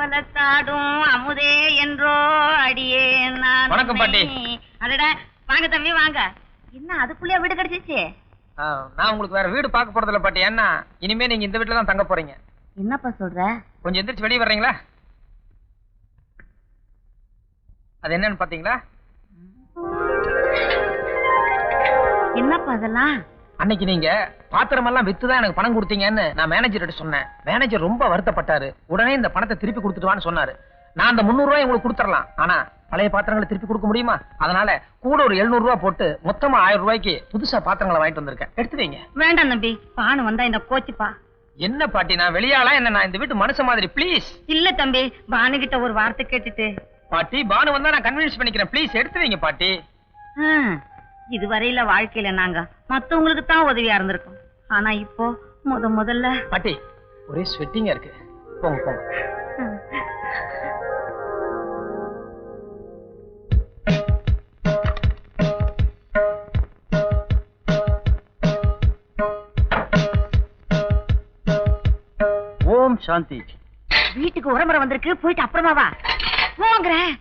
அவலத்தாடும் அமுதே என்றோ அடியே நான். வணக்கம் பாட்டி. அடடா வாங்க தம்பி வாங்க. என்ன அதுக்குள்ளே வீடு கிடைச்சிச்சு? நான் உங்களுக்கு வேற வீடு பார்க்க போறதில்ல பாட்டி. என்ன இனிமே நீங்க இந்த வீட்டுல தான் தங்க போறீங்க. என்னப்பா சொல்ற? கொஞ்சம் எந்திரிச்சு வெளியே வர்றீங்களா? அது என்னன்னு பாத்தீங்களா? என்னப்பா அதெல்லாம்? அன்னைக்கு நீங்க பாத்திரம் எல்லாம் வித்துதான் எனக்கு பணம் கொடுத்தீங்கன்னு நான் மேனேஜர்கிட்ட சொன்னேன். மேனேஜர் ரொம்ப வருத்தப்பட்டாரு. உடனே இந்த பணத்தை திருப்பி கொடுத்துட்டுவான்னு சொன்னாரு. நான் அந்த 300 ரூபாய் உங்களுக்கு கொடுத்துடலாம். ஆனா பழைய பாத்திரங்களை திருப்பி கொடுக்க முடியுமா? அதனால கூட ஒரு 700 ரூபாய் போட்டு மொத்தமா 1000 ரூபாய்க்கு புதுசா பாத்திரங்களை வாங்கிட்டு வந்திருக்கேன். எடுத்துவீங்க. வேண்டாம் தம்பி, பானு வந்தா இந்த கோச்சிப்பா. என்ன பாட்டி, நான் வெளியாளா என்ன? நான் இந்த வீட்டு மனுஷ மாதிரி. ப்ளீஸ். இல்ல தம்பி, பானு கிட்ட ஒரு வார்த்தை கேட்டுட்டு. பாட்டி, பானு வந்தா நான் கன்வின்ஸ் பண்ணிக்கிறேன். ப்ளீஸ் எடுத்துவீங்க பாட்டி. இதுவரையில வாழ்க்கையில நாங்க மத்தவங்களுக்கு தான் உதவியா இருந்திருக்கோம். ஆனா இப்போ முதல்ல பாட்டி ஒரே ஸ்வெட்டிங்கா இருக்கு. போங்க போங்க. ஓம் சாந்தி. வீட்டுக்கு உரமுறை வந்திருக்கு, போயிட்டு அப்புறமா வா. போங்கறேன்.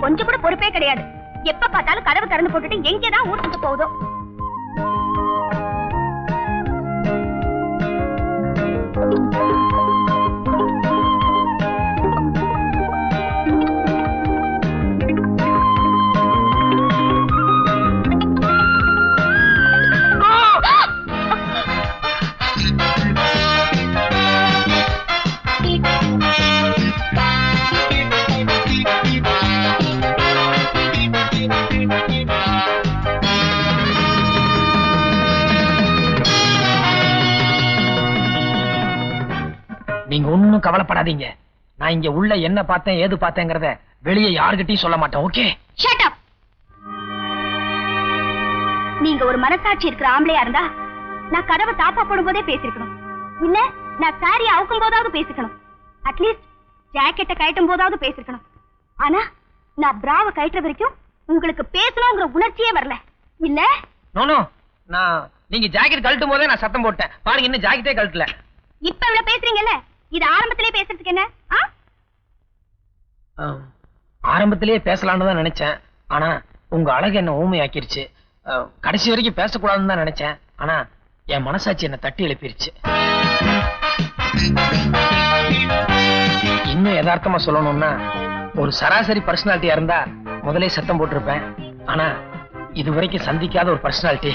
கொஞ்சம் கூட பொறுப்பே கிடையாது. எப்ப பார்த்தாலும் கதவு திறந்து போட்டுட்டு எங்கேதான் ஊர் சுத்த போகுதோ. நீங்க ஒண்ணும் கவலைப்படாதீங்க. நான் இங்க உள்ள என்ன பார்த்தேன் ஏது பார்த்தேங்கிறத வெளியே யாருகிட்டயும் சொல்ல மாட்டேன். ஓகே? Shut up. நீங்க ஒரு மனசாட்சி இருக்கிற ஆம்பளையா இருந்தா நான் கதவை தாப்பா போடும் போதே பேசிருக்கணும். இல்ல நான் சாரி அவுக்கும் போதாவது பேசிக்கணும். அட்லீஸ்ட் ஜாக்கெட்டை கயட்டும் போதாவது பேசிருக்கணும். ஆனா நான் பிராவ கயற்ற வரைக்கும் உங்களுக்கு பேசணுங்கிற உணர்ச்சியே வரல. இல்ல நோ நான் நீங்க ஜாக்கெட் கழட்டும் போதே நான் சத்தம் போட்டேன். பாருங்க இன்னும் ஜாக்கெட்டே கழட்டல. இப்ப இவ்வளவு பேசுறீங்கல்ல, இது ஆரம்பத்திலே பேசுறதுக்கு என்ன? ஆரம்பத்திலேயே பேசலாம்னு தான் நினைச்சேன். ஆனா உங்க அழகு என்ன ஊமையாக்கிருச்சு. கடைசி வரைக்கும் பேசக்கூடாதுன்னு தான் நினைச்சேன். ஆனா என் மனசாட்சி என்ன தட்டி எழுப்பிருச்சு. இன்னும் யதார்த்தமா சொல்லணும்னா ஒரு சராசரி பர்சனாலிட்டியா இருந்தா முதலே சத்தம் போட்டிருப்பேன். ஆனா இதுவரைக்கும் சந்திக்காத ஒரு பர்சனாலிட்டி,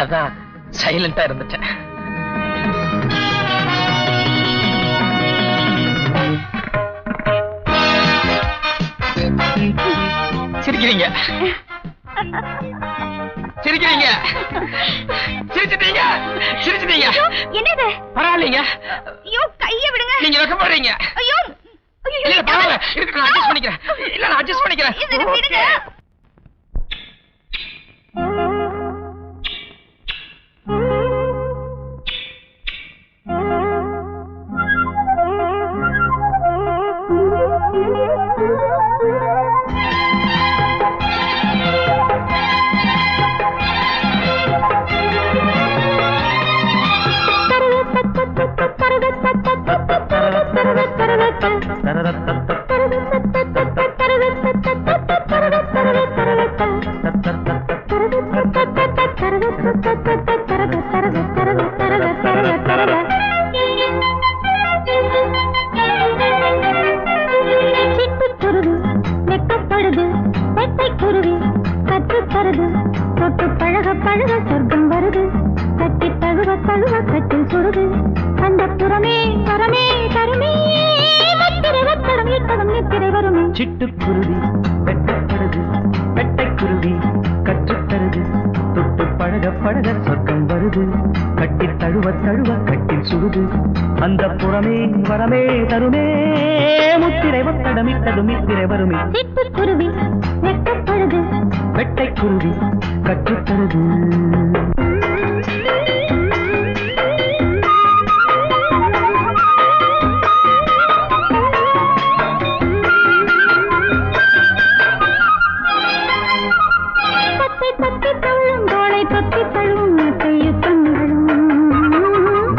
அதான் சைலண்டா இருந்துட்டேன். சிரிக்கிறீங்க சிரிக்கிறீங்க சிரிச்சிட்டீங்க சிரிச்சிட்டீங்க. என்னது? பரவாயில்லைங்க. ஐயோ கைய விடுங்க. நீங்க வெக்கப்படுறீங்க. ஐயோ இல்ல பரவாயில்ல, இருக்கு நான் அட்ஜஸ்ட் பண்ணிக்கிறேன். இல்ல நான் அட்ஜஸ்ட் பண்ணிக்கிறேன். விடுங்க. சிட்டுக்குருவி வெட்டப்படுது, வெட்டைக்குருவி கற்றுத்தருது, தொட்டு பழக பழக சொர்க்கம் வருது, கட்டி தழுவ தழுவ கட்டில் சுடுது அந்த புறமே வரமே தருமே முத்திரை ஒத்தடமிட்டது மித்திரை வருமே சிட்டுக்குருவி வெட்டப்படுது வெட்டைக்குருவி கற்றுத்தருது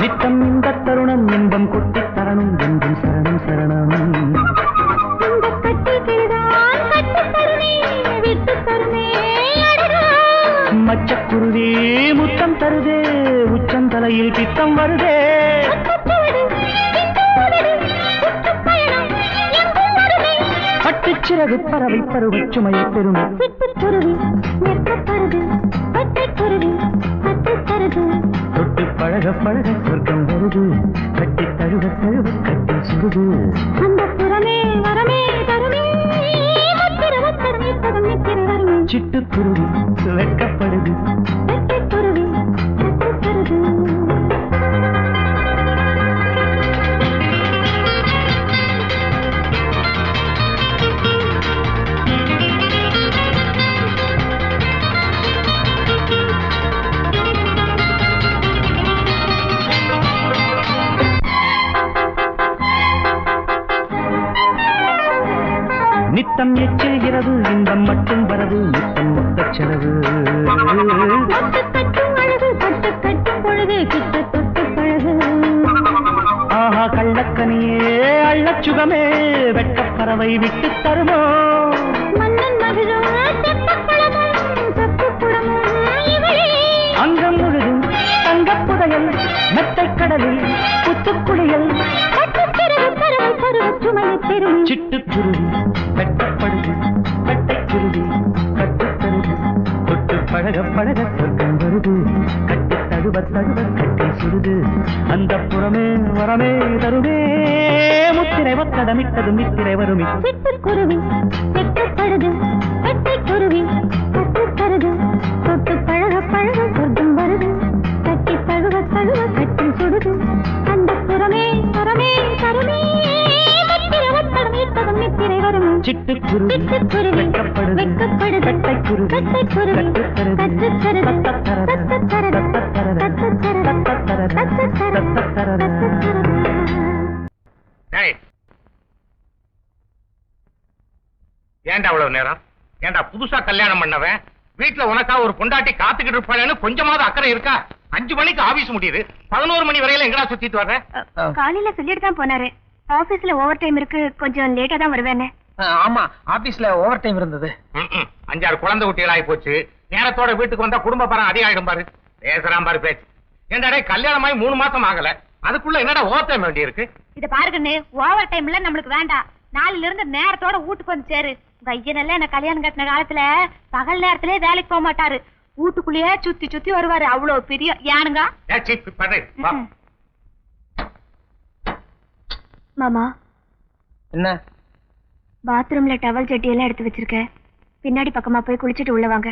நித்தம் இந்த தருணம் இன்பம் கொட்டி தரணும் என்றும் சரணம் சரணம் மச்சக்குருவி முத்தம் தருதே உச்சந்தலையில் பித்தம் வருதே பட்டுச்சிறகு பறவை பருவ சுமையை பெருமை சிட்டுக்குருவி வெட்டப்படுது வெட்டைக்குருவி கற்றுத்தருது தொட்டு பழக பழக சொர்க்கம் வருது கட்டி தழுவ தழுவ கட்டி சுடுது அந்த புறமே வரமே தருமே சிட்டுக்குருவி வெட்கப்படுது வெட்டைக்குருவி கற்றுத்தருது நித்தம் எச்சில் இரவு இன்பம் மட்டும் வரவு நித்தம் மொத்த செலவு ஆஹா கள்ளக்கனியே அள்ளச்சுகமே வெட்டப் பறவை விட்டு தருமோ அங்கம் முழுதும் தங்கப் புதையல் மெத்தைக் கடலில் புத்துக்குளியல் சிட்டுக்குருவி வெட்டப்படுது வெட்டைக்குருவி கட்டுத்தருது தொட்டு பழக பழக சொர்க்கம் வருது கட்டி தழுவ தழுவ கட்டி சுடுது அந்த புறமே வரமே தருமே முத்திரை ஒத்தடமிட்டது மித்திரை வருமே சிட்டுக்குருவி வெட்டப்படுது வெட்டைக்குருவி கற்றுத்தருது தொட்டு பழக பழக சொர்க்கம் வருது கட்டி தழுவ தழுவ கட்டி சுடுது அந்த புறமே வரமே தருமே சிட்டுக்குருவி வெட்கப்படுது வெட்டைக்குருவி ஏண்டா அவ்வளவு நேரம்? ஏண்டா புதுசா கல்யாணம் பண்ணவன் வீட்டுல உனக்கா ஒரு பொண்டாட்டி காத்துக்கிட்டு இருப்பானு கொஞ்சமாவது அக்கறை இருக்கா? 5 மணிக்கு ஆபீஸ் முடியுது, 11 மணி வரையில எங்கடா சுத்திட்டு வர்ற? காலையில சொல்லிட்டு தான் போனாரு. ஆபீஸ்ல ஓவர் டைம் இருக்கு, கொஞ்சம் லேட்டா தான் வருவேன்னு. ஆமா, ஆபீஸ்ல ஓவர் டைம் இருந்தது. 5-6 குழந்தை குட்டிகள் ஆகி போச்சு. நேரத்தோட வீட்டுக்கு வந்தா குடும்ப பரம் அதிகாயிடும் பாரு. பேசுறான் பாரு பேச்சு. ஏன்டா கல்யாணமாயி 3 மாசம் ஆகல, அதுக்குள்ள என்னடா ஓவர் டைம் வேண்டி இருக்கு? இத பாருங்கன்னு, ஓவர் டைம்ல நம்மளுக்கு வேண்டாம். நாளைல இருந்து நேரத்தோட வீட்டுக்கு வந்து சேரு. பையனெல்லாம் என்ன கல்யாணம் கட்டின காலத்துல பகல் நேரத்திலே வேலைக்கு போக மாட்டாரு, வீட்டுக்குள்ளேயே சுத்தி சுத்தி வருவாரு. அவ்வளவு பெரிய யானுங்க. மாமா, என்ன பாத்ரூம்ல டவல் சட்டி எல்லாம் எடுத்து வச்சிருக்கேன். பின்னாடி பக்கமா போய் குளிச்சிட்டு உள்ள வாங்க.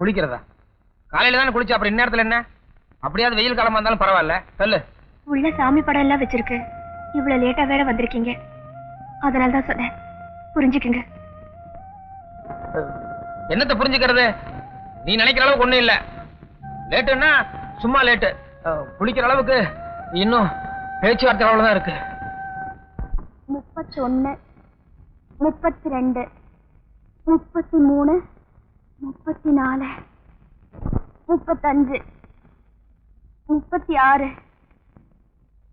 குளிக்கிறதா? காலையில தானே குளிச்சு, அப்புறம் இந்நேரத்துல என்ன? அப்படியாவது வெயில் காலமா இருந்தாலும் பரவாயில்ல, சொல்லு. உள்ள சாமி படம் எல்லாம் வச்சிருக்கு. இவ்வளவு லேட்டா வேற வந்திருக்கீங்க, அதனாலதான் சொன்னேன். புரிஞ்சுக்குங்க. என்னத்த புரிஞ்சுக்கிறது? நீ நினைக்கிற அளவுக்கு ஒண்ணும் இல்ல. லேட்டுன்னா சும்மா லேட்டு. குளிக்கிற அளவுக்கு இன்னும் பேச்சுவார்த்தை அவ்வளவுதான் இருக்கு. 31, 32, 33, 34, 35, 36,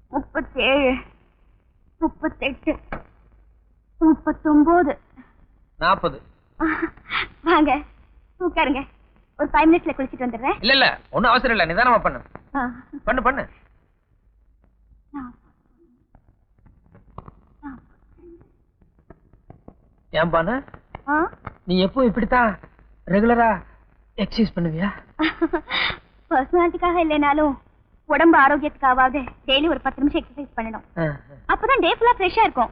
37, 38, 39, 40. வாங்க உட்காருங்க. ஒரு 5 மினிட்ஸ்ல குளிச்சிட்டு வந்துடுறேன். இல்ல இல்ல, ஒன்னும் அவசரம் இல்ல, நிதானமா பண்ணு. பண்ணு பண்ணு. ஏன்பானு, நீ எப்போ இப்படித்தான் ரெகுலரா எக்ஸசைஸ் பண்ணுவியா? பர்சனாலிட்டிக்காக இல்லைனாலும் உடம்பு ஆரோக்கியத்துக்காவது டெய்லி ஒரு 10 நிமிஷம் எக்ஸசைஸ் பண்ணணும். அப்பதான் டே ஃபுல்லா ஃப்ரெஷ்ஷா இருக்கும்.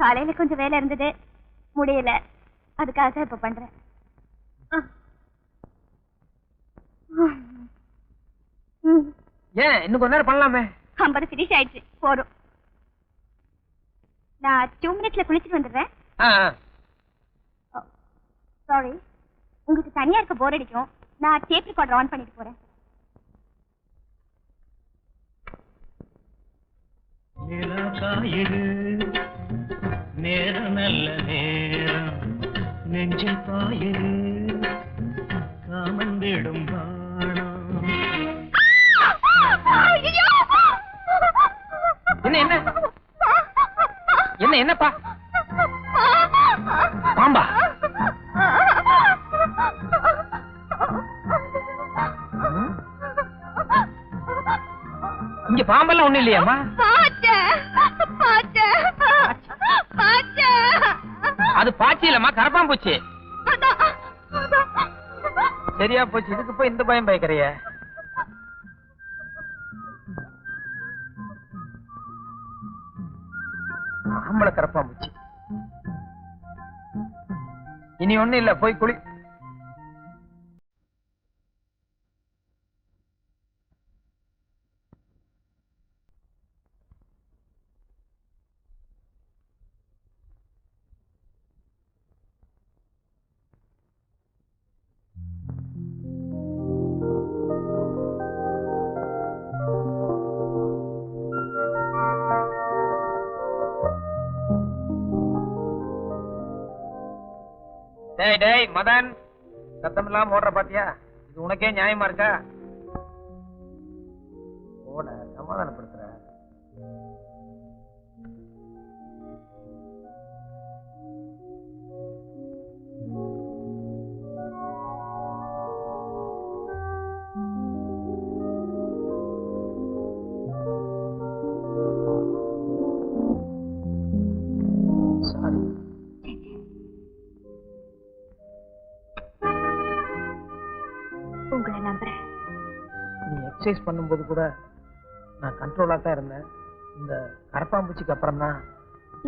காலையில கொஞ்சம் வேலை இருந்தது, முடியல, அதுக்காக தான் இப்ப பண்றேன். ஏன் இன்னும் கொஞ்ச நேரம் பண்ணலாமே? 50 ஃபினிஷ் ஆயிடுச்சு, போதும். நான் 2 மினிட்ஸ்ல குளிச்சுட்டு வந்துடுறேன். சாரி, உங்களுக்கு தனியா இருக்க போர் அடிக்கும். நான் டேப் ரெக்கார்டர் ஆன் பண்ணிட்டு போறேன். நேரம் நல்ல நேரம் நெஞ்சில் பாயிரு காமந்திடும் என்ன என்ன என்ன என்னப்பா? பாம்பா? இங்க பாம்பெல்லாம் ஒண்ணு இல்லையாமா? அது பாச்சி இல்லம்மா, கரப்பாம்பூச்சி. சரியா போச்சு. இதுக்கு போய் இந்த பயம் பயக்கிறிய? ஆம்பளை கரப்பாம்பூச்சி. இனி ஒண்ணு இல்ல, போய் குளி. டேய் டேய் மதன், சத்தம் இல்லாம ஓடுற பாத்தியா? இது உனக்கே நியாயமா இருக்கா? ஓட சமாதானப்படுத்துற. சாரி. உங்களை நம்புறேன். நீ எக்ஸசைஸ் பண்ணும்போது கூட நான் கண்ட்ரோலா தான் இருந்தேன். இந்த கரப்பாம்பூச்சிக்கு அப்புறம் தான்.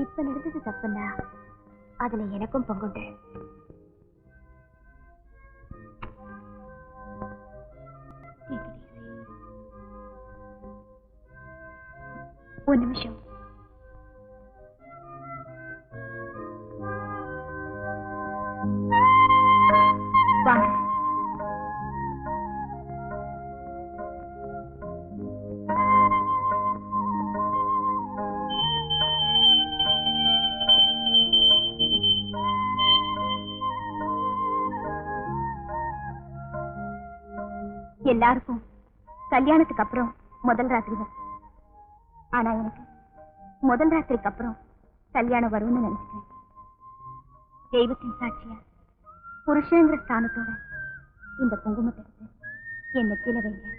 இப்ப நடந்தது தப்புன்னா அதுல எனக்கும் பங்குண்டு. ஒரு நிமிஷம். வாங்க. எல்லாருக்கும் கல்யாணத்துக்கு அப்புறம் முதல் ராத்திரி வரும். ஆனா எனக்கு முதல் ராத்திரிக்கு அப்புறம் கல்யாணம் வரும்னு நினைச்சுக்கிறேன். தெய்வத்தின் சாட்சியா புருஷங்கிற ஸ்தானத்தோட இந்த குங்குமத்தை எடுத்து என் நெத்தியில வைங்க.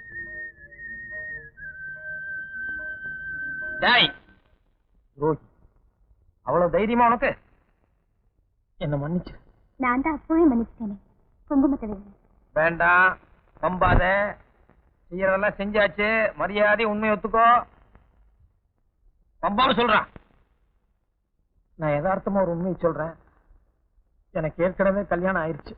ரோஹி, அவ்வளவு தைரியமா உனக்கு? என்ன மன்னிச்சு. நான் தான் அப்பவே மன்னிச்சுட்டேனே. குங்குமத்தை வைங்க. வேண்டாம், பம்பாத. செய்யறதெல்லாம் செஞ்சாச்சு. மரியாதை உண்மை ஒத்துக்கோ. பம்பான்னு சொல்றான். நான் யதார்த்தமா ஒரு உண்மையை சொல்றேன். எனக்கு ஏற்கனவே கல்யாணம் ஆயிடுச்சு.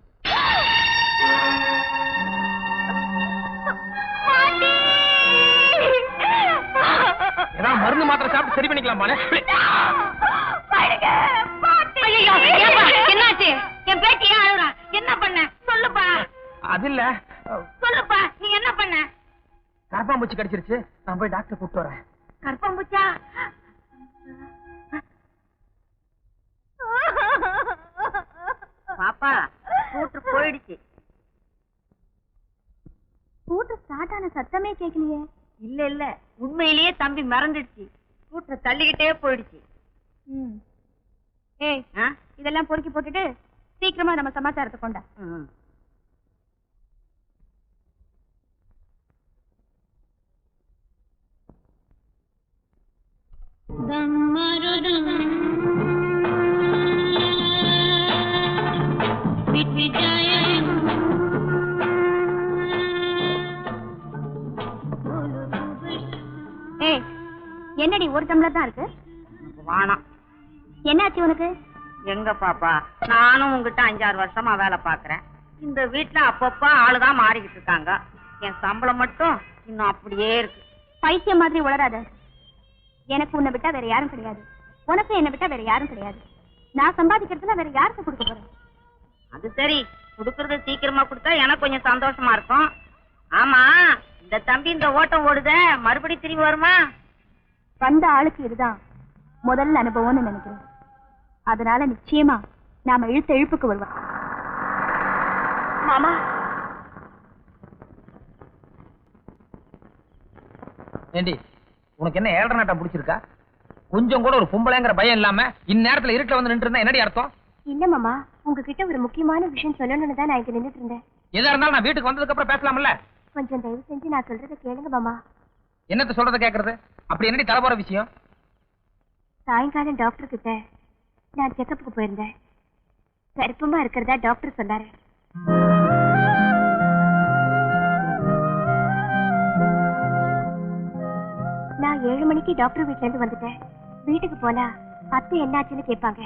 ஏதாவது மருந்து மாத்திரை சாப்பிட்டு சரி பண்ணிக்கலாமா? என்னாச்சு? என் பேட்டி ஏன் அழுறா? என்ன பண்ண சொல்லுப்பா. அது இல்ல. சொல்லுப்பா, நீ என்ன பண்ண? கரப்பாம்பூச்சி கடிச்சிருச்சு. நான் போய் டாக்டர் கூப்பிட்டு வரேன். கரப்பாம்பூச்சா? பாப்பா, ஸ்கூட்டர் போயிடுச்சு. ஸ்கூட்டர் ஸ்டார்ட் ஆன சத்தமே கேட்கலையே. இல்ல இல்ல, உண்மையிலேயே தம்பி மறந்துடுச்சு. ஸ்கூட்டர் தள்ளிக்கிட்டே போயிடுச்சு. ஏய், இதெல்லாம் பொறுக்கி போட்டுட்டு சீக்கிரமா நம்ம சமாச்சாரத்தை கொண்டா. ஏய், என்னடி ஒரு டம்ளர் தான் இருக்கு? வாணம். என்னாச்சு உனக்கு? எங்க பாப்பா, நானும் உங்ககிட்ட 5-6 வருஷமா வேலை பாக்குறேன். இந்த வீட்டுல அப்பப்ப ஆளுதான் மாறிக்கிட்டு இருக்காங்க. என் சம்பளம் மட்டும் இன்னும் அப்படியே இருக்கு. பைத்தியம் மாதிரி உளராத. எனக்கு உன்னை விட்டா வேற யாரும் கிடையாது, உனக்கு என்னை விட்டா வேற யாரும் கிடையாது. நான் சம்பாதிக்கிறதுல வேற யாருக்கு கொடுக்க போறேன்? அது சரி, கொடுக்கறது சீக்கிரமா கொடுத்தா எனக்கு கொஞ்சம் சந்தோஷமா இருக்கும். ஆமா, இந்த தம்பி இந்த ஓட்டம் ஓடுத மறுபடியும் திரும்பி வருமா? வந்த ஆளுக்கு இதுதான் முதல் அனுபவம்னு நினைக்கிறேன். அதனால நிச்சயமா நாம இழுத்த இழுப்புக்கு வருவோம். மாமா, ஏண்டி உனக்கு என்ன ஏழரை நாட்டம் பிடிச்சிருக்கா? கொஞ்சம் கூட ஒரு பொம்பளைங்கிற பயம் இல்லாம இந்நேரத்துல இருட்டுல வந்து நின்று இருந்தா என்னடி அர்த்தம்? இல்ல மாமா, உங்ககிட்ட ஒரு முக்கியமான விஷயம் சொல்லணும்னு தான் நான் இங்க நின்னுட்டு இருந்தேன். எதா இருந்தாலும் நான் வீட்டுக்கு வந்ததுக்கு அப்புறம் பேசலாம்ல? கொஞ்சம் தயவு செஞ்சு நான் சொல்றதை கேளுங்க மாமா. என்னத்த சொல்றத கேக்குறது? அப்படி என்னடி தலை போற விஷயம்? சாயங்காலம் டாக்டர் கிட்ட நான் செக்கப்புக்கு போயிருந்தேன். கர்ப்பமா இருக்கிறதா டாக்டர் சொன்னாரு. நான் 7 மணிக்கு டாக்டர் வீட்ல இருந்து வந்துட்டேன். வீட்டுக்கு போனா அத்தை என்னாச்சுன்னு கேட்பாங்க.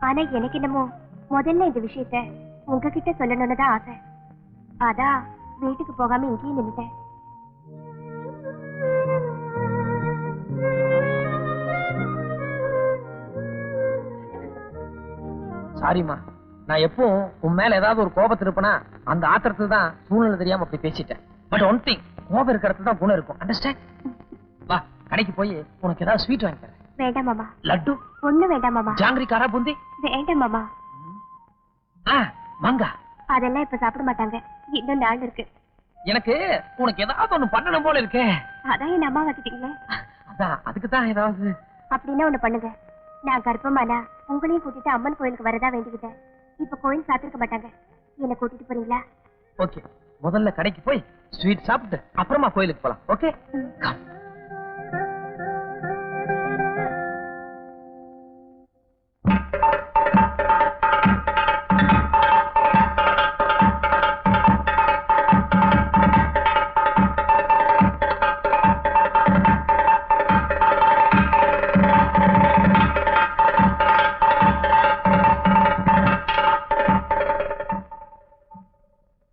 ஆனா எனக்கு என்னமோ முதல்ல இந்த விஷயத்த உங்ககிட்ட சொல்லணும்னு தான் ஆசை. அதான் வீட்டுக்கு போகாம இங்கேயும் நின்னுட்டேன். சாரிம்மா, நான் எப்பவும் உன் மேல ஏதாவது ஒரு கோபத்தில் இருப்பேனா அந்த ஆத்திரத்துல தான் சூழ்நிலை தெரியாம அப்படி பேசிட்டேன். பட் ஒன் திங், கோபம் இருக்கிறது தான் குணம் இருக்கும். அண்டர்ஸ்டாண்ட்? வா, கடைக்கு போய் உனக்கு ஏதாவது ஸ்வீட் வாங்கி தரேன். வேண்டாம் மாமா. லட்டு? ஒண்ணு வேண்டாம் மாமா. ஜாங்கிரி, காரா பூந்தி? வேண்டாம் மாமா. மங்கா? அதெல்லாம் இப்ப சாப்பிட மாட்டாங்க, இன்னும் நாள் இருக்கு. எனக்கு உனக்கு ஏதாவது ஒண்ணு பண்ணணும் போல இருக்கே. அதான் என் அம்மா வச்சுட்டீங்களே. அதான் அதுக்கு தான் ஏதாவது. அப்படின்னா ஒண்ணு பண்ணுங்க, நான் கர்ப்பமானா உங்களையும் கூட்டிட்டு அம்மன் கோயிலுக்கு வரதா வேண்டிக்கிட்டேன். இப்ப கோயில் சாத்திருக்க மாட்டாங்க, என்ன கூட்டிட்டு போறீங்களா? ஓகே, முதல்ல கடைக்கு போய் ஸ்வீட் சாப்பிட்டு அப்புறமா கோயிலுக்கு போலாம். ஓகே? கம்.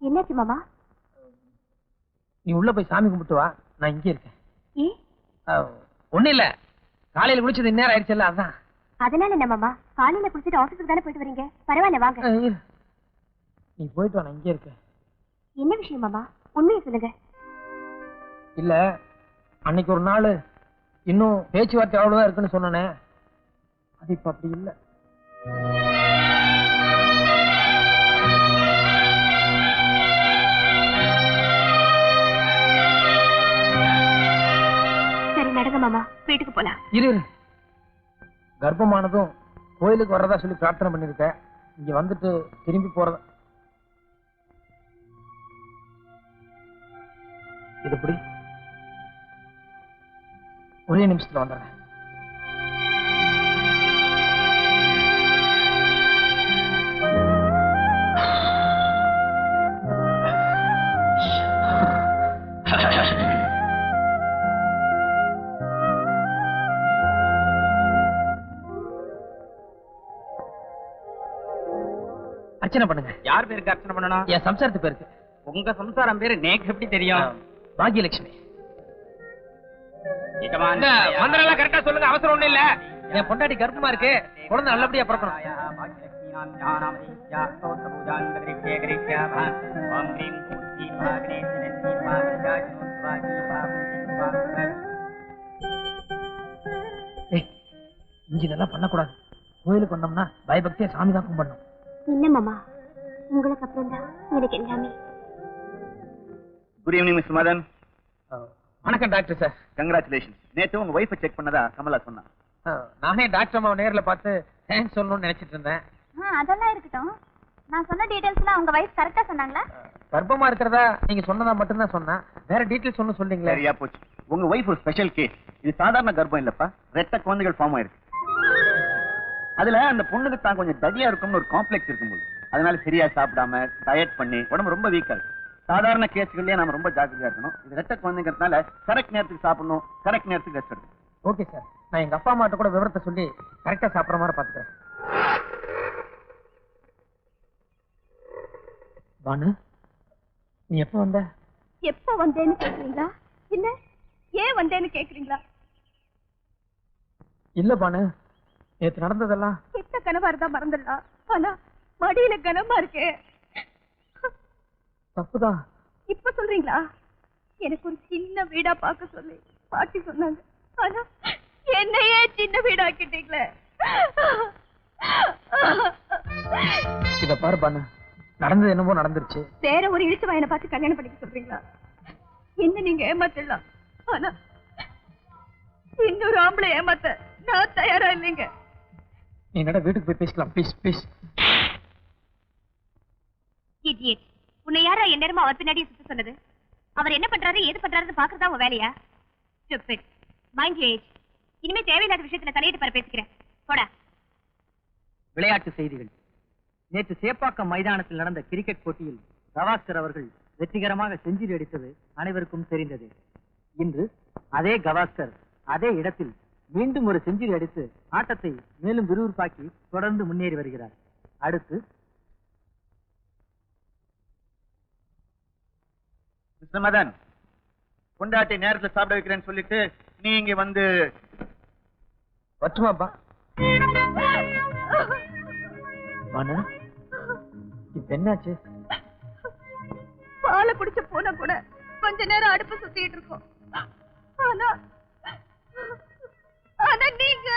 என்னாச்சு மாமா? நீ உள்ள போய் சாமி கும்பிட்டு வா, நான் இங்கே இருக்கேன். ஏ? ஒண்ணு இல்ல, காலையில குளிச்சது இந்நேரம் ஆயிடுச்சுல்ல, அதான். அதனால என்ன மாமா, காலையில குளிச்சுட்டு ஆபீஸ்க்கு தானே போயிட்டு வரீங்க, பரவாயில்ல வாங்க. நீ போயிட்டு வா, நான் இங்கே இருக்கேன். என்ன விஷயம் மாமா, உண்மையை சொல்லுங்க. இல்ல, அன்னைக்கு ஒரு நாள் இன்னும் பேச்சுவார்த்தை அவ்வளவுதான் இருக்குன்னு சொன்னனே, அது இப்ப அப்படி இல்ல. நடங்க மாமா, வீட்டுக்கு போலாம். இரு, கர்ப்பமானதும் கோயிலுக்கு வர்றதா சொல்லி பிரார்த்தனை பண்ணிருக்க, இங்க வந்துட்டு திரும்பி போறதா? இது எப்படி? ஒரே நிமிஷத்துல வந்துடுறேன். அர்ச்சனை பண்ணுங்க. யார் பேருக்கு அர்ச்சனை பண்ணணும்? என் சம்சாரத்து பேருக்கு. உங்க சம்சாரம் பேரு நேக்கு எப்படி தெரியும்? பாகியலட்சுமி. மந்திரம் கரெக்டா சொல்லுங்க, அவசரம் ஒண்ணு இல்ல. என் பொண்டாட்டி கர்ப்பமா இருக்கு, குழந்தை நல்லபடியா பிறக்கணும். இங்க இதெல்லாம் பண்ணக்கூடாது. கோயிலுக்கு வந்தோம்னா பயபக்தியா சாமி தான் கும்பிடணும். இல்ல மாமா, உங்களுக்கு அப்புறம் தான் எனக்கு எல்லாமே. Good evening mister Madan. வணக்கம் டாக்டர் சார். கங்க்ராச்சுலேஷன். நேத்து உங்க வைஃபை செக் பண்ணதா கமலா சொன்னா. நானே டாக்டர் அம்மாவை நேர்ல பார்த்து தேங்க்ஸ் சொல்லணும்னு நினைச்சிட்டு இருந்தேன். அதெல்லாம் இருக்கட்டும், நான் சொன்ன டீடைல்ஸ்லாம் உங்க வைஃப் கரெக்டா சொன்னாங்களா? கர்ப்பமா இருக்கிறதா நீங்க சொன்னதா மட்டும்தான் சொன்னா, வேற டீடைல்ஸ் ஒன்னும் சொல்றீங்களா? சரியா போச்சு. உங்க வைஃப் ஒரு ஸ்பெஷல் கேஸ். இது சாதாரண கர்ப்பம் இல்லப்பா, ரெட்ட குழந்தைகள் ஃபார்ம் ஆயிருக்கு. அதுல அந்த பொண்ணுக்கு தான் கொஞ்சம் தடியா இருக்கும்னு ஒரு காம்ப்ளெக்ஸ் இருக்கும்போது, அதனால சரியா சாப்பிடாம டயட் பண்ணி உடம்பு ரொம்ப வீக்கா இருக்கு. சாதாரண கேஸ்கள்லயே நாம ரொம்ப ஜாக்கிரதையா இருக்கணும். இது ரெட்ட குழந்தைங்கிறதுனால கரெக்ட் நேரத்துக்கு சாப்பிடணும், கரெக்ட் நேரத்துக்கு ரெஸ்ட் எடுக்கணும். ஓகே சார், நான் எங்க அப்பா அம்மாட்ட கூட விவரத்தை சொல்லி கரெக்டா சாப்பிடுற மாதிரி பாத்துக்கிறேன். பானு, நீ எப்ப வந்த? எப்போ வந்தேன்னு கேக்குறீங்களா இல்ல ஏன் வந்தேன்னு கேக்குறீங்களா? இல்ல பானு, நேத்து நடந்ததெல்லாம் கெட்ட கனவா இருந்தா மறந்துடலாம், ஆனா மடியில கனமா இருக்கே. தப்புதான். இப்ப சொல்றீங்களா? எனக்கு ஒரு சின்ன வீடா பார்க்க சொல்லி பாட்டி சொன்னாங்க, ஆனா என்னையே சின்ன வீடாக்கிட்டீங்களே. இத பாரு பானு, நடந்தது என்னமோ நடந்துருச்சு. வேற ஒரு இழுத்து வாயனை பார்த்து கல்யாணம் பண்ணிக்க சொல்றீங்களா? என்ன நீங்க ஏமாத்திடலாம், ஆனா இன்னொரு ஆம்பளை ஏமாத்த நான் தயாரா இல்லைங்க. நீ என்னடா வீட்டுக்கு போய் பேசிக்கலாம், ப்ளீஸ் ப்ளீஸ். இடியட், உன்னை யாரா என் நேரமா அவர் பின்னாடி சுத்த சொன்னது? அவர் என்ன பண்றாரு ஏது பண்றாருன்னு பாக்குறதா உன் வேலையா? Stupid, mind you age. இனிமே தேவையில்லாத விஷயத்துல தலையிட்டு பாரு பேசிக்கிறேன். போடா. விளையாட்டு செய்திகள். நேற்று சேப்பாக்கம் மைதானத்தில் நடந்த கிரிக்கெட் போட்டியில் கவாஸ்கர் அவர்கள் வெற்றிகரமாக செஞ்சுரி அடித்தது அனைவருக்கும் தெரிந்தது. இன்று அதே கவாஸ்கர் அதே இடத்தில் மீண்டும் ஒரு செஞ்சுரி அடித்து ஆட்டத்தை மேலும் விறுவிறுப்பாக்கி தொடர்ந்து முன்னேறி வருகிறார். அடுத்து மிஸ்டர் மதன், கொண்டாட்டி நேரத்துல சாப்பிட வைக்கிறேன்னு சொல்லிட்டு நீ இங்க வந்து வச்சுமாப்பா. பானு, இப்ப என்னாச்சு? பாலை குடிச்ச போனா கூட கொஞ்ச நேரம் அடுப்பு சுத்திட்டு இருக்கோம், ஆனா நீங்க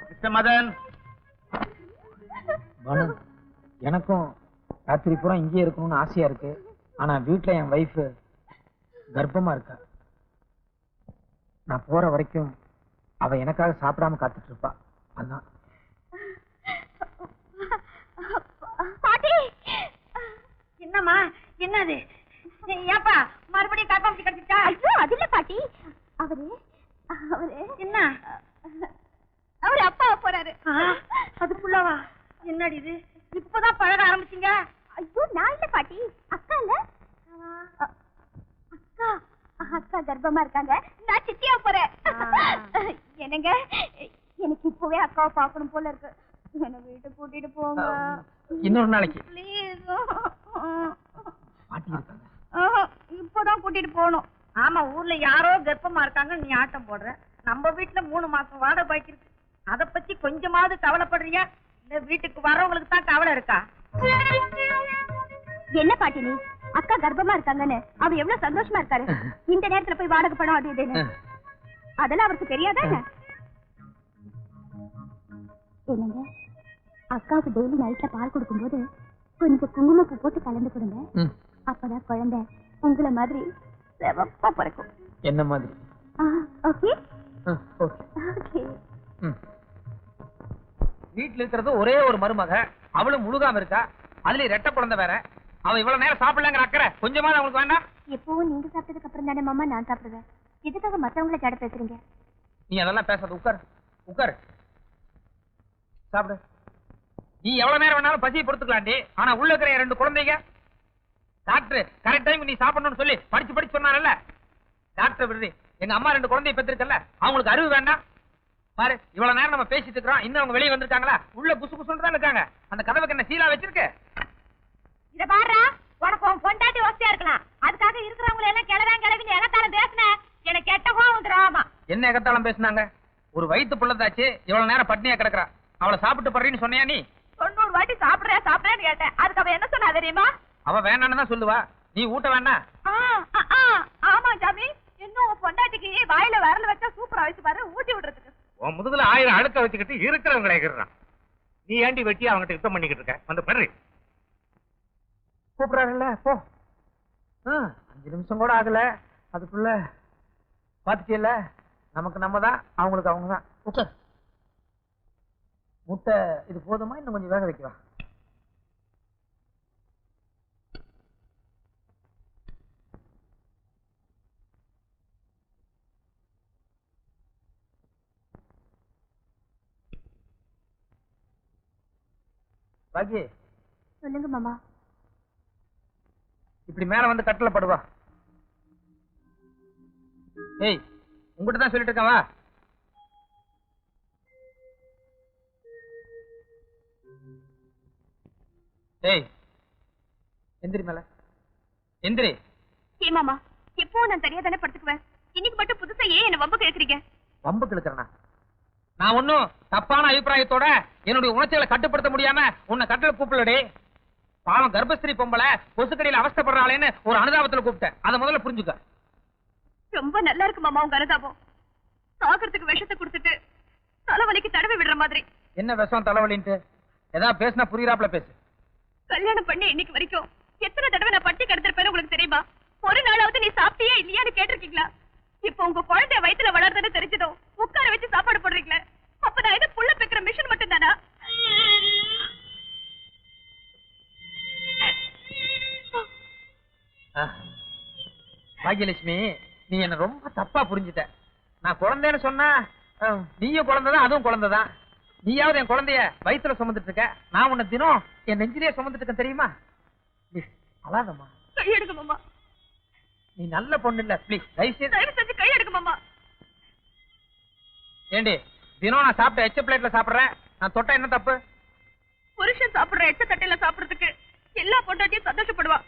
மிஸ்டர் மதன். பானு, எனக்கும் ராத்திரி பூரா இங்கேயே இருக்கணும்னு ஆசையா இருக்கு. ஆனா வீட்டுல என் வைஃப் கர்ப்பமா இருக்கா. நான் போற வரைக்கும் அவ எனக்காக சாப்பிடாம காத்துட்டு இருப்பா. அதான். பாட்டி, என்னம்மா என்னது? ஏப்பா மறுபடியும் கர்ப்பம் கட்டிச்சா? ஐயோ அது இல்ல பாட்டி, அவரு என்ன அவரு அப்பா போறாரு. அது புள்ளவா? என்னடி இது இப்பதான் பழக ஆரம்பிச்சீங்க? ஐயோ நான் இல்ல பாட்டி, அக்கா இல்ல. அக்கா அக்கா கர்ப்பமா இருக்காங்க, நான் சித்தியா போறேன். என்னங்க, எனக்கு இப்பவே அக்காவை பார்க்கணும் போல இருக்கு. என்ன வீட்டுக்கு கூட்டிட்டு போங்க இன்னொரு நாளைக்கு. ப்ளீஸ். பாட்டி இருக்காங்க. இப்பதான் கூட்டிட்டு போகணும். ஆமா, ஊர்ல யாரோ கர்ப்பமா இருக்காங்க, நீ ஆட்டம் போடுற. நம்ம வீட்டுல 3 மாசம் வாடகை பாக்கி இருக்கு. அத பத்தி கொஞ்சமாவது கவலைப்படுறியா? இந்த வீட்டுக்கு வரவங்களுக்கு தான் கவலை இருக்கா? என்ன பாட்டி நீ, அக்கா கர்ப்பமா இருக்காங்கன்னு அவர் எவ்வளவு சந்தோஷமா இருக்காரு. இந்த நேரத்துல போய் வாடகை படம் அது இதுன்னு அதெல்லாம் அவருக்கு தெரியாதா? என்னங்க, அக்காவுக்கு டெய்லி நைட்ல பால் கொடுக்கும்போது கொஞ்சம் குங்குமப்பூ போட்டு கலந்து கொடுங்க. அப்பதான் குழந்தை உங்களை மாதிரி சிவப்பா பிறக்கும். என்ன மாதிரி? Okay okay. வீட்டுல இருக்கிறது ஒரே ஒரு மருமக, அவளும் முழுகாம இருக்கா. அதுல ரெட்ட குழந்தை வேற. அவ இவ்வளவு நேரம் சாப்பிடலங்கிற அக்கறை கொஞ்சமாவது அவங்களுக்கு வேண்டாம்? எப்பவும் நீங்க சாப்பிட்டதுக்கு அப்புறம் தானே மாமா நான் சாப்பிடுவேன். எதுக்காக மத்தவங்களை ஜட பேசுறீங்க? நீ அதெல்லாம் பேசாத, உட்கார் உட்கார், சாப்பிடு. நீ எவ்வளவு நேரம் வேணாலும் பசியை பொறுத்துக்கலாண்டி. ஆனா உள்ள இருக்கிற 2 குழந்தைங்க, டாக்டர் கரெக்ட் டைம் நீ சாப்பிடணும்னு சொல்லி படிச்சு சொன்னாரல்ல. டாக்டர் விடுதி எங்க அம்மா 2 குழந்தைய பெற்றிருக்கல, அவங்களுக்கு அறிவு வேண்டாம்? பாரு, இவ்வளவு நேரம் நம்ம பேசிட்டு இருக்கிறோம், இன்னும் அவங்க வெளியே வந்திருக்காங்களா? உள்ள குசு குசுன்னு தான் இருக்காங்க. அந்த கதவுக்கு என்ன சீலா வச்சிருக்கு? இத பாரு, உனக்கு உன் பொண்டாட்டி வசதியா இருக்கலாம், அதுக்காக இருக்கிறவங்க எல்லாம் கிளவின்னு எகத்தாலும் பேசுன எனக்கு கெட்ட கோவம் வந்துடும். என்ன எகத்தாலும் பேசுனாங்க? ஒரு வயிற்று புள்ளதாச்சு, இவ்வளவு நேரம் பட்னியா கிடக்குறா. அவளை சாப்பிட்டு படுறீன்னு சொன்னியா நீ? 90 வாட்டி சாப்பிடுறேன்னு கேட்டேன். அதுக்கு அவ என்ன சொன்னா தெரியுமா? அவ வேணான்னு தான் சொல்லுவா. நீ ஊட்ட வேண்டாம்? ஆமா ஜாமி, இன்னும் உன் பொண்டாட்டிக்கு வாயில விரல் வச்சா சூப்பரா வச்சு பாரு, ஊட்டி விடுறதுக்கு. உன் முதுகுல 1000 அழுக்க வச்சுக்கிட்டு இருக்கிறவங்களை இருக்கிறான். நீ ஏண்டி வெட்டி அவங்ககிட்ட யுத்தம் பண்ணிக்கிட்டு இருக்க? வந்து பாரு. கூப்பிடாருல்ல, போ. 5 நிமிஷம் கூட ஆகல, அதுக்குள்ள பாத்துட்டியல்ல. நமக்கு நம்ம தான், அவங்களுக்கு அவங்க தான். உட்கார். முட்டை இது போதுமா, இன்னும் கொஞ்சம் வேக வைக்கவா? பாக்கி சொல்லுங்க மாமா. இப்படி மேல வந்து கட்டல படுவா. ஏய், உங்ககிட்ட தான் சொல்லிட்டு இருக்கேன், வா. ஏய், எந்திரி மேல எந்திரி. ஏமாமா எப்போ நான் தனியா தானே படுத்துக்குவேன். இன்னைக்கு மட்டும் புதுசா ஏன் என்ன வம்பு கேக்குறீங்க? வம்பு கிழக்கிறனா? நான் ஒன்னும் தப்பான அபிப்பிராயத்தோட என்னுடைய உணர்ச்சிகளை கட்டுப்படுத்த முடியாம உன்னை கட்டளை கூப்பிடலடி. பாவம் கர்ப்பஸ்திரி பொம்பளை கொசுக்கடியில அவஸ்தப்படுறாளேன்னு ஒரு அனுதாபத்துல கூப்பிட்டேன். அதை முதல்ல புரிஞ்சுக்க. ரொம்ப நல்லா இருக்கு மாமா உங்க அனுதாபம். சாகறதுக்கு விஷத்தை கொடுத்துட்டு தலைவலிக்கு தடவை விடுற மாதிரி. என்ன விஷம் தலைவலின்ட்டு? ஏதாவது பேசினா புரியுறாப்ல பேசு. கல்யாணம் பண்ணி இன்னைக்கு வரைக்கும் எத்தனை தடவை நான் பட்டி கிடந்திருப்பேன்னு உங்களுக்கு தெரியுமா? ஒரு நாளாவது நீ சாப்பிட்டியா இல்லையான்னு கேட்டிருக்கீங்களா? இப்ப உங்க குழந்தைய வயித்துல வளர்றதுன்னு தெரிஞ்சதும் உட்கார வச்சு சாப்பாடு போடுறீங்களே, அப்ப நான் என்ன புள்ள பெக்கிற மிஷின் மட்டும் தானா? பாக்கியலட்சுமி, நீ என்ன ரொம்ப தப்பா புரிஞ்சுட்ட. நான் குழந்தைன்னு சொன்னா நீயும் குழந்தைதான், அதுவும் குழந்தைதான். நீயாவது என் குழந்தைய வயித்துல சுமந்துட்டு இருக்க, நான் உன்னை தினம் என் நெஞ்சிலேயே சுமந்துட்டு இருக்கேன் தெரியுமா? அழாதம்மா. கை எடுக்க மாமா. நீ நல்ல பொண்ணு இல்ல, பிளீஸ் தயவு செஞ்சு கை எடுக்க மாமா. ஏண்டி தினம் நான் சாப்பிட்ட எச்ச பிளேட்ல சாப்பிடுறேன், நான் தொட்டா என்ன தப்பு? புருஷன் சாப்பிடுற எச்ச தட்டையில சாப்பிடுறதுக்கு எல்லா பொண்டாட்டியும் சந்தோஷப்படுவா.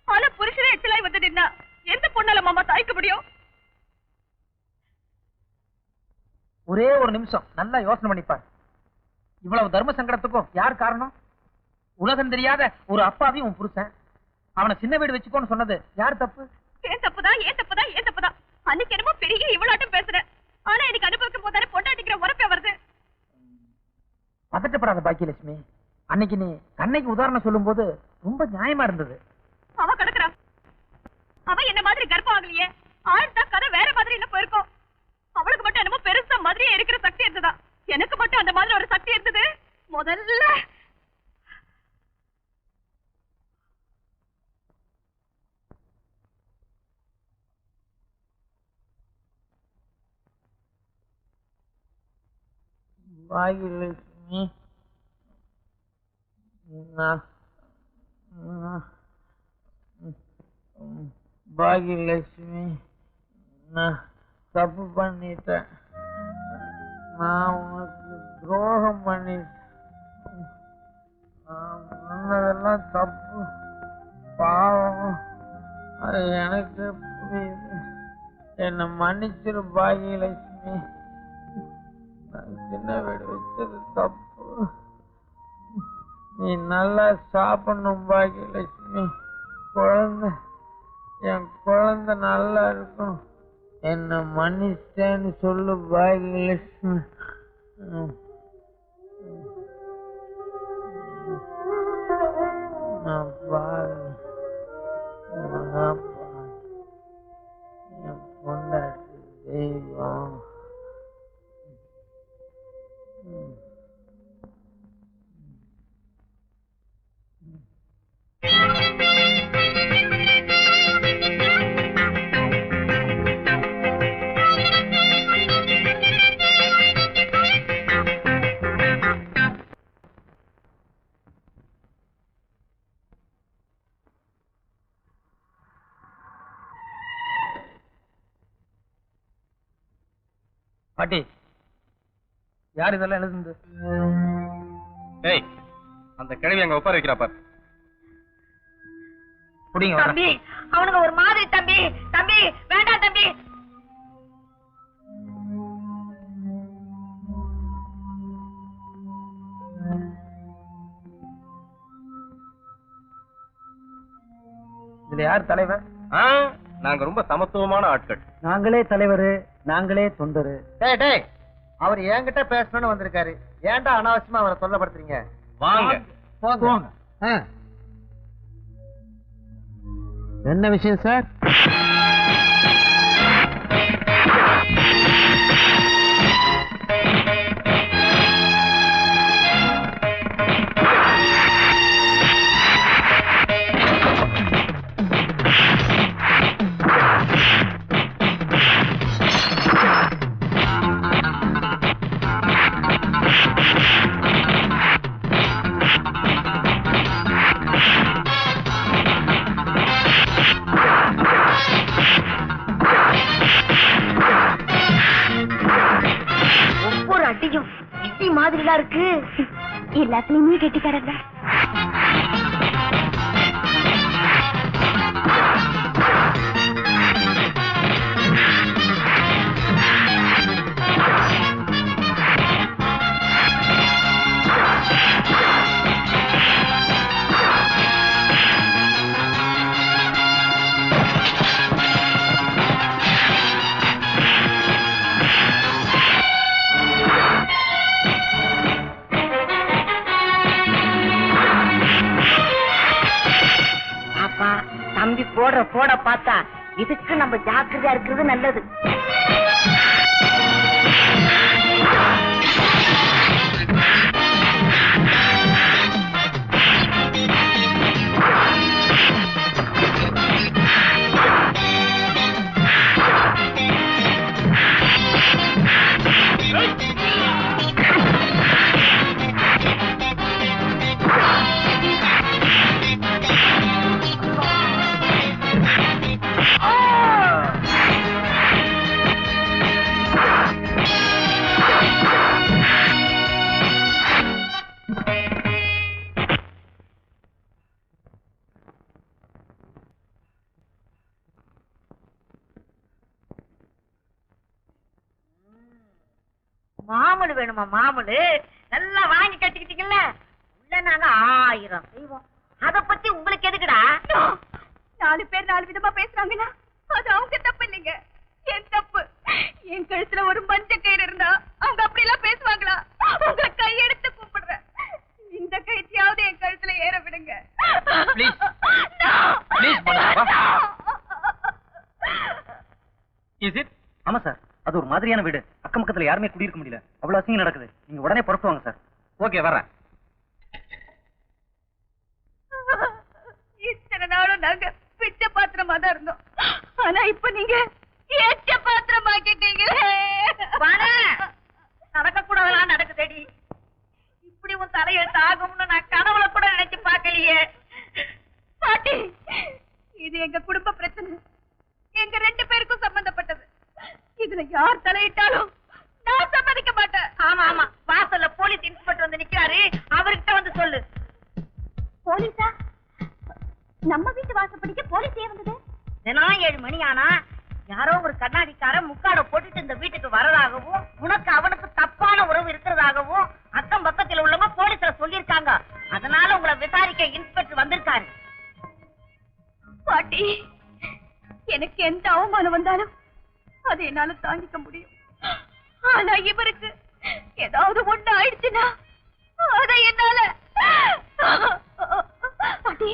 ஆனா புருஷனே எச்சலாய் வந்து நின்னா எந்த பொண்ணால மாமா தாய்க்க முடியும்? ஒரே ஒரு நிமிஷம் நல்லா யோசனை பண்ணிப்பார். இவ்வளவு தர்ம சங்கடத்துக்கும் யார் காரணம்? உலகம் தெரியாத ஒரு அப்பாவையும் உன் புருஷன். அவனை சின்ன வீடு வச்சுக்கோன்னு சொன்னது யார் தப்பு? ஏன் தப்புதான், ஏன் தப்புதான், ஏன் தப்புதான். அன்னைக்கு என்னமோ பெரிய இவ்வளோட்டும் பேசுறேன். ஆனா எனக்கு அனுபவிக்கும் போதானே பொண்டாட்டிக்கிற உரப்பே வருது. பதட்டப்படாத பாக்கியலட்சுமி. அன்னைக்கு நீ கண்ணைக்கு உதாரணம் சொல்லும் போது ரொம்ப நியாயமா இருந்தது. அவ கிடக்குறா. அவ என்ன மாதிரி கர்ப்பம் ஆகலையே. ஆழ்ந்தா கதை வேற மாதிரி என்ன போயிருக்கும். அவளுக்கு மட்டும் என்னமோ பெருசா மாதிரியே இருக்கிற சக்தி இருந்ததா? எனக்கு மட்டும் அந்த மாதிரி ஒரு சக்தி இருந்தது. முதல்ல பாகியலட்சுமி, பாகியலட்சுமி, நான் தப்பு பண்ணிட்டேன். நான் உனக்கு துரோகம் பண்ணிட்டேன். நான் பண்ணதெல்லாம் தப்பு, பாவம். அது எனக்கு புரியுது. என்னை மன்னிச்சிரு பாகியலட்சுமி. நான் சின்ன வீடு வச்சது தப்பு. நீ நல்லா சாப்பிடணும் பாகியலட்சுமி. குழந்தை, என் குழந்தை நல்லா இருக்கும். என்ன மன்னிச்சேன்னு சொல்லு பாகியலட்சுமி. நான் பாரு, என் பொண்டாட்டி தெய்வம். பாட்டி, யார் இதெல்லாம் எழுதுந்து? ஏய், அந்த கிழவி அங்க உட்கார வைக்கிறா பாரு. புடிங்க. தம்பி, அவனுங்க ஒரு மாதிரி. தம்பி தம்பி வேண்டாம் தம்பி. இதுல யார் தலைவர்? நாங்க ரொம்ப சமத்துவமான ஆட்கள். நாங்களே தலைவரு, நாங்களே தொண்டரு. டேய் டேய், அவர் என்கிட்ட பேசணும்னு வந்திருக்காரு. ஏன்டா அனாவசியமா அவரை தொல்லப்படுத்துறீங்க? வாங்க போங்க. என்ன விஷயம் சார்? இருக்கு. எல்லாத்துலயுமே கெட்டிக்காரங்க. போற போட பார்த்தா இதுக்கு நம்ம ஜாக்கிரதையா இருக்கிறது நல்லது. மாமூல் வேணுமா? மாமூல் நல்லா வாங்கி கட்டிக்கிட்டீங்கல்ல, உள்ள நாங்க 1000 செய்வோம். அத பத்தி உங்களுக்கு எதுக்குடா? 4 பேர் 4 விதமா பேசுறாங்கன்னா அது அவங்க தப்பு இல்லைங்க, என் தப்பு. என் கழுத்துல ஒரு மஞ்ச கயிறு இருந்தா அவங்க அப்படி எல்லாம் பேசுவாங்களா? உங்களை கையெடுத்து கூப்பிடுறேன், இந்த கயிற்றையாவது என் கழுத்துல ஏற விடுங்க. ஆமா சார், அது ஒரு மாதிரியான வீடு. அக்கம் பக்கத்துல யாருமே குடியிருக்க முடியல. அவ்வளவு அசிங்கம் நடக்குது. நீங்க உடனே புறப்பட்டு வாங்க சார். ஓகே, வர்றேன். இத்தனை நாளும் நாங்க பிச்சை பாத்திரமா தான் இருந்தோம், ஆனா இப்ப நீங்க ஏச்ச பாத்திரம் ஆக்கிட்டீங்க. நடக்க கூடாதெல்லாம் நடக்குதடி. இப்படி உன் தலையெழுத்து ஆகும்னு நான் கனவுல கூட நினைச்சு பார்க்கலையே. பாட்டி, இது எங்க குடும்ப பிரச்சனை, எங்க 2 பேருக்கும் சம்பந்தப்பட்டது. இதுல யார் தலையிட்டாலும் நான் சம்மதிக்க மாட்டேன். ஆமா ஆமா, வாசல்ல போலீஸ் இன்ஸ்பெக்டர் வந்து நிக்கிறாரு, அவர்கிட்ட வந்து சொல்லு. போலீஸா? நம்ம வீட்டு வாசப்படிக்கு போலீஸ் ஏன் வந்தது? தினம் 7 மணி ஆனா யாரோ ஒரு கண்ணாடிக்காரன் முக்காட போட்டுட்டு இந்த வீட்டுக்கு வரதாகவும், உனக்கு அவனுக்கு தப்பான உறவு இருக்கிறதாகவும் அக்கம் பக்கத்தில் உள்ளவங்க போலீஸ்ல சொல்லியிருக்காங்க. அதனால உங்களை விசாரிக்க இன்ஸ்பெக்டர் வந்திருக்காரு. பாட்டி, எனக்கு எந்த அவமானம் வந்தாலும் அதை என்னால தாங்கிக்க முடியும். ஆனா இவருக்கு ஏதாவது ஒண்ணு ஆயிடுச்சுன்னா அதை என்னால. பாட்டி,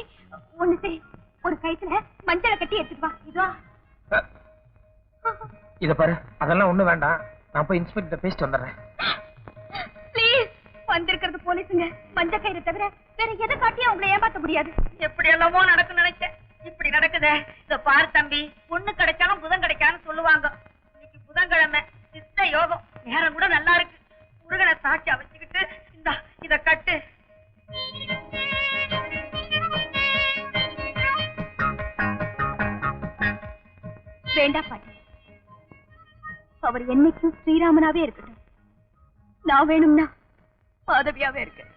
ஒண்ணு செய், ஒரு கயித்துல மஞ்சளை கட்டி எடுத்துட்டு வா. இதோ இத பாரு, அதெல்லாம் ஒண்ணு வேண்டாம். நான் போய் இன்ஸ்பெக்டர் பேசிட்டு வந்துடுறேன். ப்ளீஸ். வந்திருக்கிறது போலீஸுங்க, மஞ்சள் கயிறு தவிர வேற எதை காட்டியும் அவங்களை ஏமாத்த முடியாது. எப்படி எல்லாமோ நடக்கும் நினைச்சேன், இப்படி நடக்குதே. இத பாரு தம்பி, பொண்ணு கிடைச்சாலும் புதன் கிடைக்கான்னு சொல்லுவாங்க. இன்னைக்கு புதன்கிழமை, சித்த யோகம், நேரம் கூட நல்லா இருக்கு. முருகனை சாட்சியா வச்சுக்கிட்டு இந்த இத கட்டு. வேண்டாம் பாட்டி, அவர் என்னைக்கும் ஸ்ரீராமனாவே இருக்கட்டும். நான் வேணும்னா மாதவியாவே இருக்கேன்.